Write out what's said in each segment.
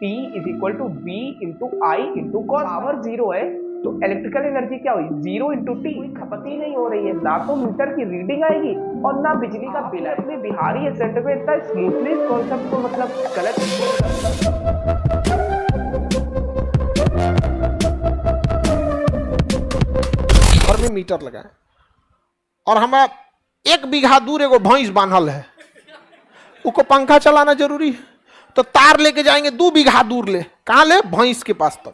P is equal to V into I into cos. Power zero है तो electrical energy क्या हुई, zero into T. कोई खपत ही नहीं हो रही है, ना तो मीटर की रीडिंग आएगी और ना बिजली का बिल आएगा। अपने बिहारी एसेंट में इतना स्मूथली इस कॉन्सेप्ट को मतलब गलत घर में मीटर लगाए और हमारा 1 बीघा दूर एगो भैंस बांधल है, उसको पंखा चलाना जरूरी है तो तार लेके जाएंगे 2 बीघा दूर ले, कहां ले, भैंस के पास तक।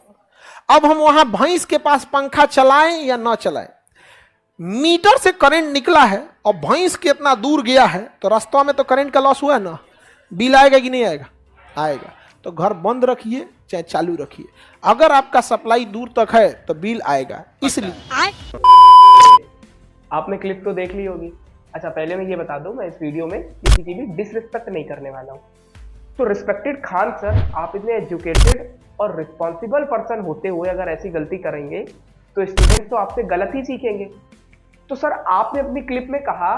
अब हम वहां भैंस के पास पंखा चलाएं या ना चलाएं, मीटर से करंट निकला है और भैंस कितना दूर गया है तो रास्ता में तो करंट का लॉस हुआ है ना, बिल आएगा कि नहीं आएगा, आएगा। तो घर बंद रखिए चाहे चालू रखिए, अगर आपका सप्लाई दूर तक है तो बिल आएगा। इसलिए आपने क्लिप तो देख ली होगी। अच्छा, पहले मैं ये बता दूं, मैं इस वीडियो में किसी की भी डिसरिस्पेक्ट नहीं करने वाला हूं। तो रिस्पेक्टेड खान सर, आप इतने एजुकेटेड और रिस्पॉन्सिबल पर्सन होते हुए अगर ऐसी गलती करेंगे तो स्टूडेंट तो आपसे गलत ही सीखेंगे। तो सर, आपने अपनी क्लिप में कहा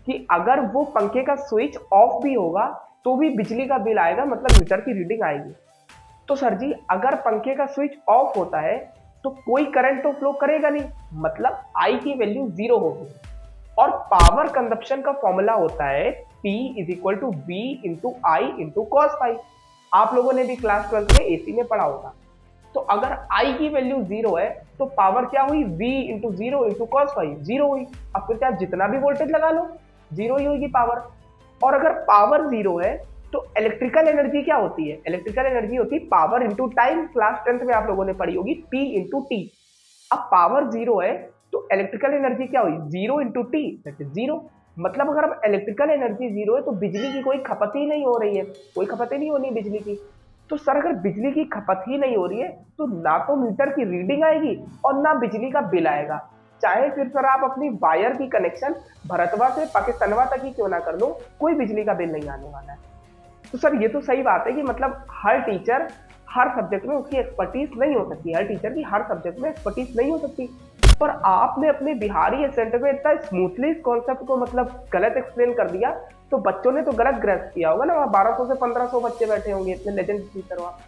कि अगर वो पंखे का स्विच ऑफ भी होगा तो भी बिजली का बिल आएगा, मतलब मीटर की रीडिंग आएगी। तो सर जी, अगर पंखे का स्विच ऑफ होता है तो कोई करंट तो फ्लो करेगा नहीं, मतलब आई की वैल्यू जीरो होगी। और पावर कंजप्शन का फॉर्मूला होता है P is equal to V into I into cos phi. आप लोगों ने भी क्लास 12 में एसी में पढ़ा होगा। तो अगर I की वैल्यू जीरो है तो पावर क्या हुई, V into zero into cos phi, zero हुई। अब फिर क्या, जितना भी वोल्टेज लगा लो जीरो ही होगी पावर। और अगर पावर जीरो है तो इलेक्ट्रिकल एनर्जी क्या होती है, इलेक्ट्रिकल एनर्जी होती है power into time. Class 10th में आप लोगों ने पढ़ी होगी P इंटू टी। अब पावर जीरो है तो इलेक्ट्रिकल एनर्जी क्या हुई, zero into T that is zero. मतलब अगर अब इलेक्ट्रिकल एनर्जी जीरो है तो बिजली की कोई खपत ही नहीं हो रही है, कोई खपत ही नहीं होनी बिजली की। तो सर, अगर बिजली की खपत ही नहीं हो रही है तो ना तो मीटर की रीडिंग आएगी और ना बिजली का बिल आएगा। चाहे फिर सर आप अपनी वायर की कनेक्शन भरतवा से पाकिस्तानवा तक ही क्यों ना कर लो, कोई बिजली का बिल नहीं आने वाला है। तो सर, ये तो सही बात है कि मतलब हर टीचर हर सब्जेक्ट में उसकी एक्सपर्टीज नहीं हो सकती, हर टीचर की हर सब्जेक्ट में एक्सपर्टीज नहीं हो सकती। पर आपने अपने बिहारी एसेंट में इतना स्मूथली इस कॉन्सेप्ट को मतलब गलत एक्सप्लेन कर दिया तो बच्चों ने तो गलत ग्रेस्प किया होगा ना। वहाँ 1200 से 1500 बच्चे बैठे होंगे, इतने लेजेंड टीचर वहाँ।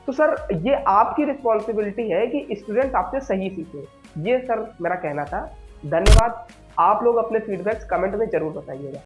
तो सर, ये आपकी रिस्पॉन्सिबिलिटी है कि स्टूडेंट आपसे सही सीखे। ये सर मेरा कहना था। धन्यवाद। आप लोग अपने फीडबैक्स कमेंट में जरूर बताइएगा।